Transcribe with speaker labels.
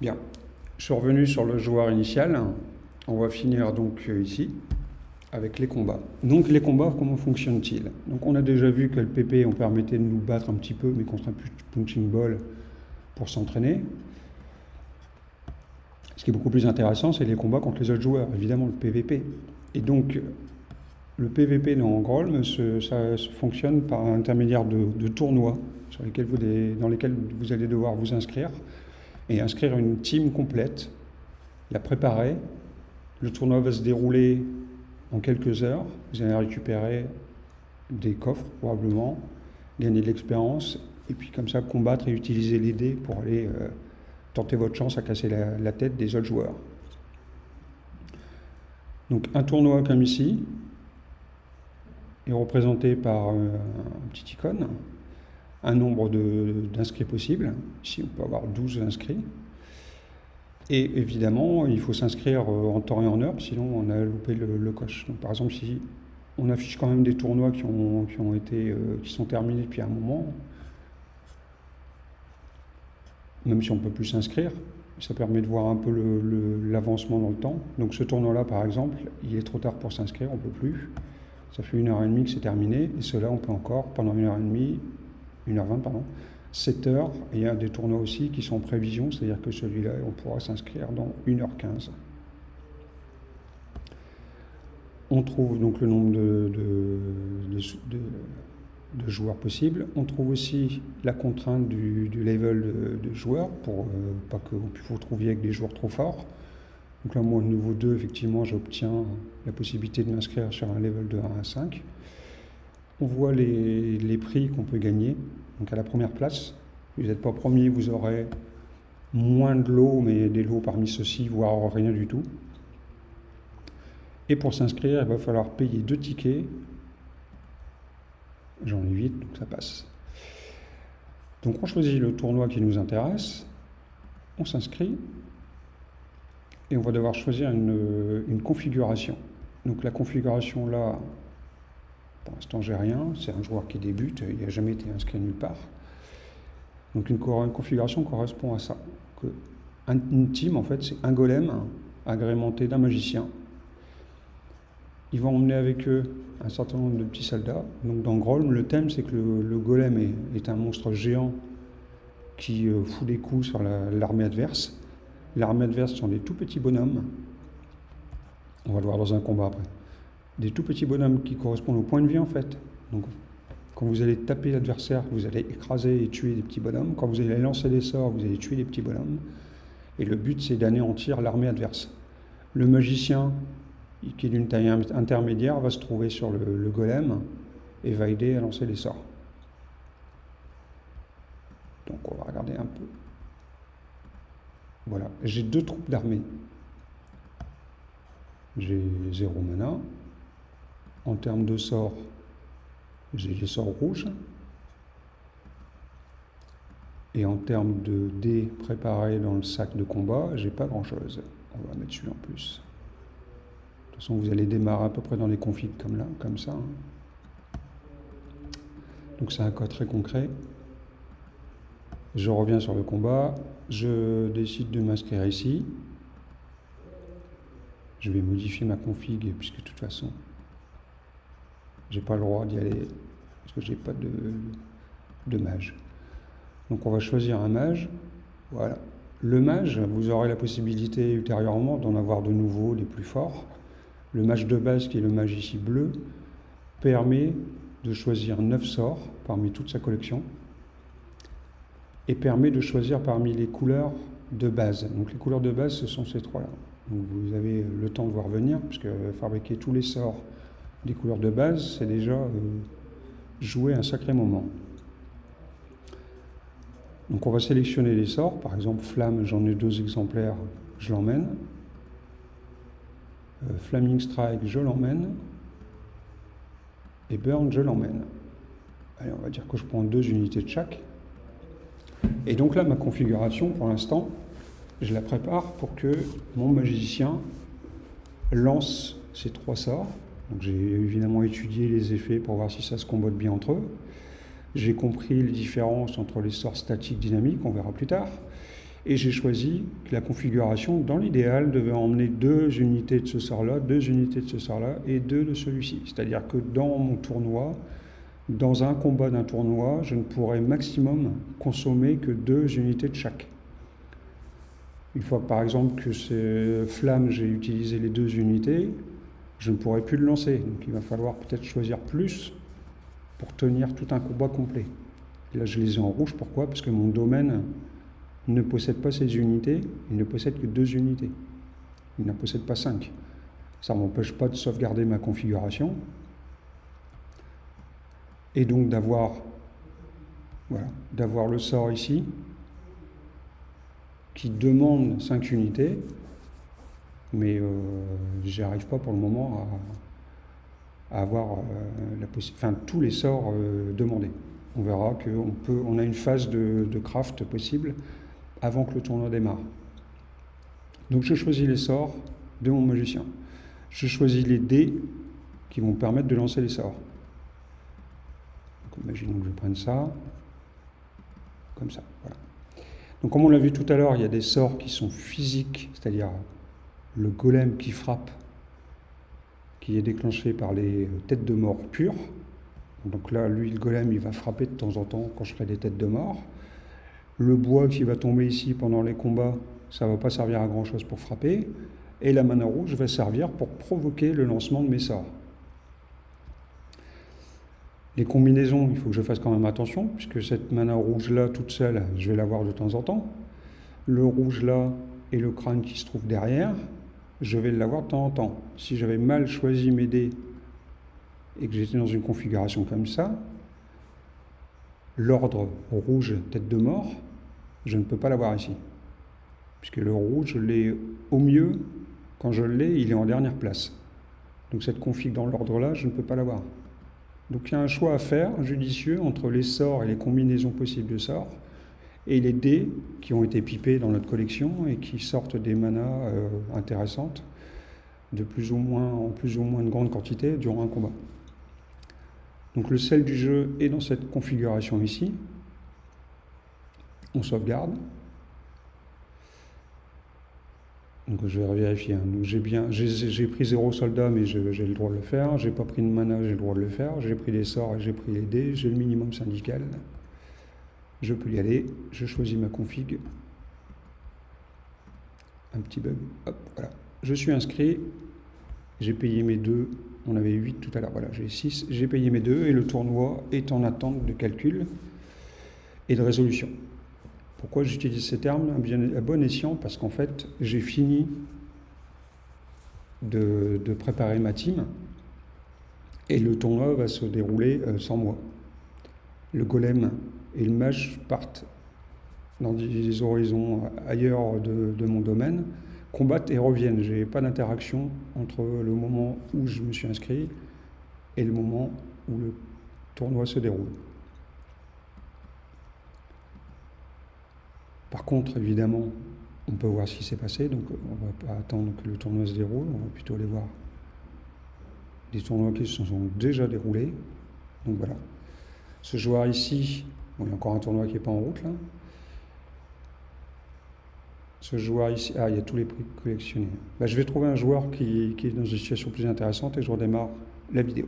Speaker 1: Bien, je suis revenu sur le joueur initial. On va finir donc ici avec les combats. Donc les combats, comment fonctionnent-ils? Donc on a déjà vu que le PP, on permettait de nous battre un petit peu, mais contre un punching ball pour s'entraîner. Ce qui est beaucoup plus intéressant, c'est les combats contre les autres joueurs, évidemment le PVP. Et donc le PVP dans Grolm, ça fonctionne par l'intermédiaire de tournois dans lesquels vous allez devoir vous inscrire et inscrire une team complète, la préparer. Le tournoi va se dérouler en quelques heures. Vous allez récupérer des coffres probablement, gagner de l'expérience et puis comme ça combattre et utiliser les dés pour aller tenter votre chance à casser la tête des autres joueurs. Donc un tournoi comme ici est représenté par un petit icône, un nombre d'inscrits possible. Ici on peut avoir 12 inscrits. Et évidemment, il faut s'inscrire en temps et en heure, sinon on a loupé le coche. Donc, par exemple, si on affiche quand même des tournois qui sont terminés depuis un moment, même si on ne peut plus s'inscrire, ça permet de voir un peu l'avancement dans le temps. Donc ce tournoi-là, par exemple, il est trop tard pour s'inscrire, on ne peut plus. Ça fait 1h30 que c'est terminé, et cela on peut encore, pendant 1h30, 1h20, pardon, 7 heures, et il y a des tournois aussi qui sont en prévision, c'est-à-dire que celui-là, on pourra s'inscrire dans 1h15. On trouve donc le nombre de joueurs possibles. On trouve aussi la contrainte du level de joueurs, pour pas que vous vous retrouviez avec des joueurs trop forts. Donc là, moi, au niveau 2, effectivement, j'obtiens la possibilité de m'inscrire sur un level de 1 à 5. On voit les prix qu'on peut gagner. Donc à la première place, si vous n'êtes pas premier, vous aurez moins de lots, mais des lots parmi ceux-ci, voire rien du tout. Et pour s'inscrire, il va falloir payer 2 tickets. J'en ai 8, donc ça passe. Donc on choisit le tournoi qui nous intéresse, on s'inscrit, et on va devoir choisir une configuration. Donc la configuration là, pour l'instant, j'ai rien. C'est un joueur qui débute, il n'a jamais été inscrit nulle part. Donc une configuration correspond à ça. Une team, en fait, c'est un golem agrémenté d'un magicien. Ils vont emmener avec eux un certain nombre de petits soldats. Donc dans Grolm, le thème, c'est que le golem est un monstre géant qui fout des coups sur l'armée adverse. L'armée adverse sont des tout petits bonhommes. On va le voir dans un combat après. Des tout petits bonhommes qui correspondent au point de vie en fait. Donc quand vous allez taper l'adversaire, vous allez écraser et tuer des petits bonhommes. Quand vous allez lancer des sorts, vous allez tuer des petits bonhommes. Et le but, c'est d'anéantir l'armée adverse. Le magicien, qui est d'une taille intermédiaire, va se trouver sur le golem et va aider à lancer les sorts. Donc on va regarder un peu. Voilà, j'ai 2 troupes d'armée. J'ai 0 mana. En termes de sorts, j'ai les sorts rouges. Et en termes de dés préparés dans le sac de combat, j'ai pas grand-chose. On va mettre celui en plus. De toute façon, vous allez démarrer à peu près dans les configs comme ça. Donc c'est un cas très concret. Je reviens sur le combat. Je décide de m'inscrire ici. Je vais modifier ma config puisque de toute façon, j'ai pas le droit d'y aller parce que j'ai pas de mage. Donc on va choisir un mage. Voilà. Le mage, vous aurez la possibilité ultérieurement d'en avoir de nouveaux, des plus forts. Le mage de base, qui est le mage ici bleu, permet de choisir 9 sorts parmi toute sa collection et permet de choisir parmi les couleurs de base. Donc les couleurs de base, ce sont ces 3-là. Donc vous avez le temps de voir venir, puisque fabriquer tous les sorts des couleurs de base, c'est déjà jouer un sacré moment. Donc on va sélectionner les sorts. Par exemple, Flamme, j'en ai 2 exemplaires, je l'emmène. Flaming Strike, je l'emmène. Et Burn, je l'emmène. Allez, on va dire que je prends 2 unités de chaque. Et donc là, ma configuration, pour l'instant, je la prépare pour que mon magicien lance ces 3 sorts. Donc j'ai évidemment étudié les effets pour voir si ça se combote bien entre eux. J'ai compris les différences entre les sorts statiques dynamiques, on verra plus tard. Et j'ai choisi que la configuration, dans l'idéal, devait emmener 2 unités de ce sort-là, 2 unités de ce sort-là et 2 de celui-ci. C'est-à-dire que dans mon tournoi, dans un combat d'un tournoi, je ne pourrais maximum consommer que 2 unités de chaque. Une fois que par exemple que c'est flamme, j'ai utilisé les 2 unités, je ne pourrai plus le lancer. Donc il va falloir peut-être choisir plus pour tenir tout un combat complet. Et là je les ai en rouge, pourquoi? Parce que mon domaine ne possède pas ces unités, il ne possède que 2 unités. Il n'en possède pas 5. Ça ne m'empêche pas de sauvegarder ma configuration. Et donc d'avoir le sort ici, qui demande 5 unités, mais j'y arrive pas pour le moment à avoir tous les sorts demandés. On verra qu'on a une phase de craft possible avant que le tournoi démarre. Donc je choisis les sorts de mon magicien. Je choisis les dés qui vont me permettre de lancer les sorts. Donc imaginons que je prenne ça, comme ça, voilà. Donc comme on l'a vu tout à l'heure, il y a des sorts qui sont physiques, c'est-à-dire le golem qui frappe, qui est déclenché par les têtes de mort pures. Donc là, lui, le golem, il va frapper de temps en temps quand je ferai des têtes de mort. Le bois qui va tomber ici pendant les combats, ça ne va pas servir à grand chose pour frapper. Et la mana rouge va servir pour provoquer le lancement de mes sorts. Les combinaisons, il faut que je fasse quand même attention, puisque cette mana rouge-là, toute seule, je vais l'avoir de temps en temps. Le rouge-là et le crâne qui se trouve derrière, je vais l'avoir de temps en temps. Si j'avais mal choisi mes dés et que j'étais dans une configuration comme ça, l'ordre rouge tête de mort, je ne peux pas l'avoir ici. Puisque le rouge, je l'ai au mieux, quand je l'ai, il est en dernière place. Donc cette config dans l'ordre-là, je ne peux pas l'avoir. Donc il y a un choix à faire, judicieux, entre les sorts et les combinaisons possibles de sorts, et les dés qui ont été pipés dans notre collection et qui sortent des manas intéressantes, en plus ou moins de grande quantité durant un combat. Donc le sel du jeu est dans cette configuration ici. On sauvegarde. Donc je vais vérifier. Donc j'ai pris 0 soldat, mais j'ai le droit de le faire. J'ai pas pris de mana, j'ai le droit de le faire. J'ai pris les sorts et j'ai pris les dés. J'ai le minimum syndical. Je peux y aller. Je choisis ma config. Un petit bug. Hop, voilà. Je suis inscrit. J'ai payé mes 2. On avait 8 tout à l'heure. Voilà, j'ai 6. J'ai payé mes 2 et le tournoi est en attente de calcul et de résolution. Pourquoi j'utilise ces termes à bon escient? Parce qu'en fait, j'ai fini de préparer ma team et le tournoi va se dérouler sans moi. Le golem et le mage partent dans des horizons ailleurs de mon domaine, combattent et reviennent. Je n'ai pas d'interaction entre le moment où je me suis inscrit et le moment où le tournoi se déroule. Par contre, évidemment, on peut voir ce qui s'est passé, donc on ne va pas attendre que le tournoi se déroule, on va plutôt aller voir des tournois qui se sont déjà déroulés. Donc voilà. Ce joueur ici, bon, il y a encore un tournoi qui n'est pas en route là. Ce joueur ici, il y a tous les prix collectionnés. Je vais trouver un joueur qui est dans une situation plus intéressante et je redémarre la vidéo.